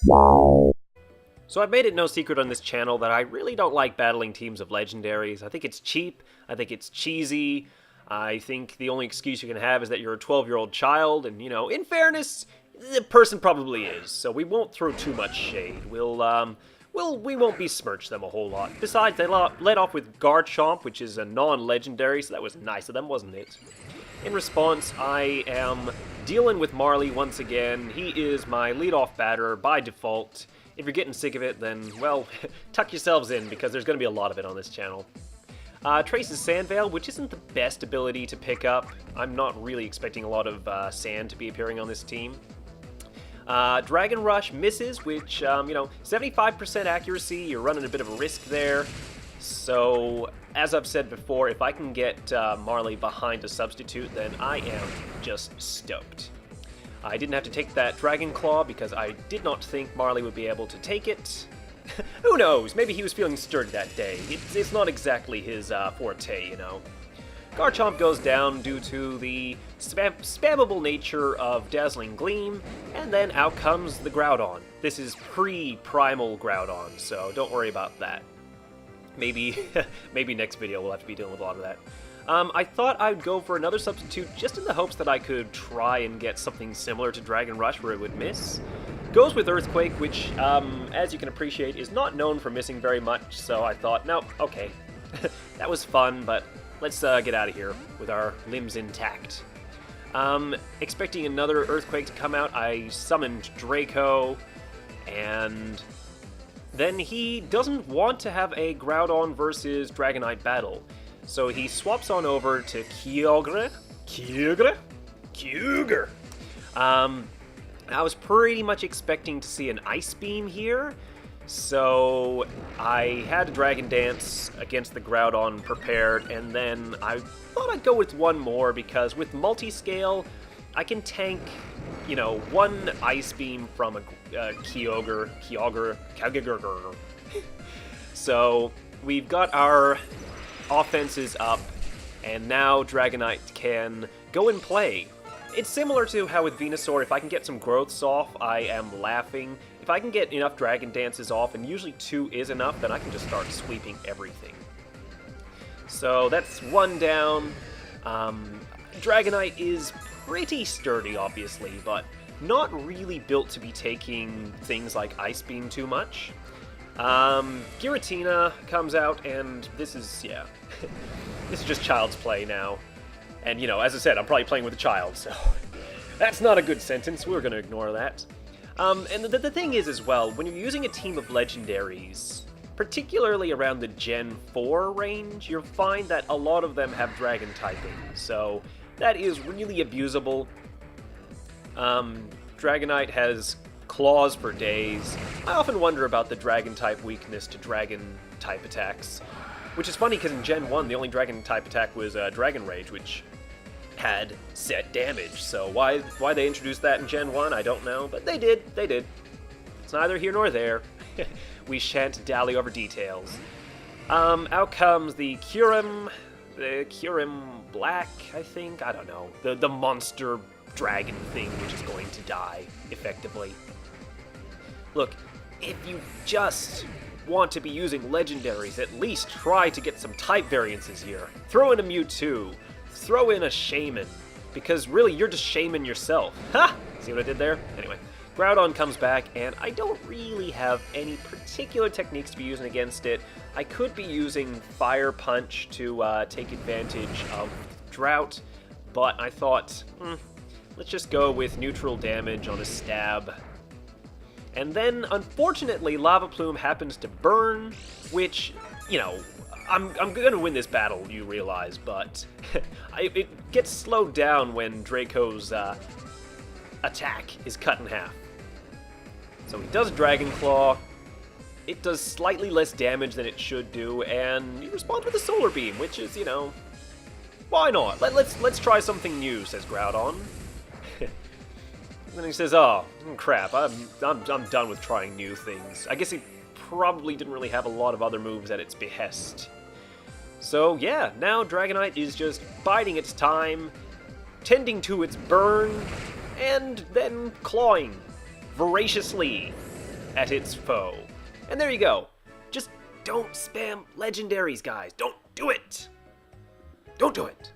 So I've made it no secret on this channel that I really don't like battling teams of Legendaries. I think it's cheap, I think it's cheesy, I think the only excuse you can have is that you're a 12-year-old child, and, you know, in fairness, the person probably is, so we won't throw too much shade. We won't besmirch them a whole lot. Besides, they led off with Garchomp, which is a non-legendary, so that was nice of them, wasn't it? In response, I am dealing with Marley once again. He is my leadoff batter by default. If you're getting sick of it, then, well, tuck yourselves in, because there's going to be a lot of it on this channel. Trace's Sandveil, which isn't the best ability to pick up. I'm not really expecting a lot of sand to be appearing on this team. Dragon Rush misses, which, you know, 75% accuracy, you're running a bit of a risk there. So, as I've said before, if I can get Marley behind a substitute, then I am just stoked. I didn't have to take that Dragon Claw because I did not think Marley would be able to take it. Who knows? Maybe he was feeling stirred that day. It's not exactly his forte, you know. Garchomp goes down due to the spammable nature of Dazzling Gleam, and then out comes the Groudon. This is pre-primal Groudon, so don't worry about that. Maybe next video we'll have to be dealing with a lot of that. I thought I'd go for another substitute just in the hopes that I could try and get something similar to Dragon Rush where it would miss. Goes with Earthquake, which, as you can appreciate, is not known for missing very much, so I thought, no, okay, that was fun, but let's get out of here with our limbs intact. Expecting another Earthquake to come out, I summoned Draco, and then he doesn't want to have a Groudon versus Dragonite battle. So he swaps on over to Kyogre. I was pretty much expecting to see an Ice Beam here, so I had a Dragon Dance against the Groudon prepared, and then I thought I'd go with one more, because with Multiscale, I can tank, you know, one Ice Beam from a Kyogre. So we've got our offenses up, and now Dragonite can go and play. It's similar to how with Venusaur, if I can get some growths off, I am laughing. If I can get enough Dragon Dances off, and usually 2 is enough, then I can just start sweeping everything. So that's one down. Dragonite is pretty sturdy, obviously, but not really built to be taking things like Ice Beam too much. Giratina comes out, and this is, yeah, this is just child's play now. And, you know, as I said, I'm probably playing with a child, so that's not a good sentence. We're going to ignore that. And the thing is, as well, when you're using a team of Legendaries, particularly around the Gen 4 range, you'll find that a lot of them have Dragon typing, so that is really abusable. Dragonite has claws for days. I often wonder about the Dragon-type weakness to Dragon-type attacks, which is funny because in Gen 1, the only Dragon-type attack was Dragon Rage, which had set damage, so why they introduced that in Gen 1, I don't know, but they did. It's neither here nor there. We shan't dally over details. Out comes the Kyurem Black, I think? I don't know. The monster dragon thing, which is going to die, effectively. Look, if you just want to be using Legendaries, at least try to get some type variances here. Throw in a Mewtwo. Throw in a Shaman. Because really, you're just Shaman yourself. Ha! See what I did there? Anyway, Groudon comes back, and I don't really have any particular techniques to be using against it. I could be using Fire Punch to take advantage of Drought, but I thought, let's just go with neutral damage on a stab. And then, unfortunately, Lava Plume happens to burn, which, you know, I'm going to win this battle, you realize, but it gets slowed down when Draco's attack is cut in half. So he does Dragon Claw, it does slightly less damage than it should do, and he responds with a Solar Beam, which is, you know, why not? Let's try something new, says Groudon. And then he says, oh, crap, I'm done with trying new things. I guess he probably didn't really have a lot of other moves at its behest. So yeah, now Dragonite is just biding its time, tending to its burn, and then clawing voraciously. at its foe. And there you go. Just don't spam legendaries, guys. Don't do it. Don't do it.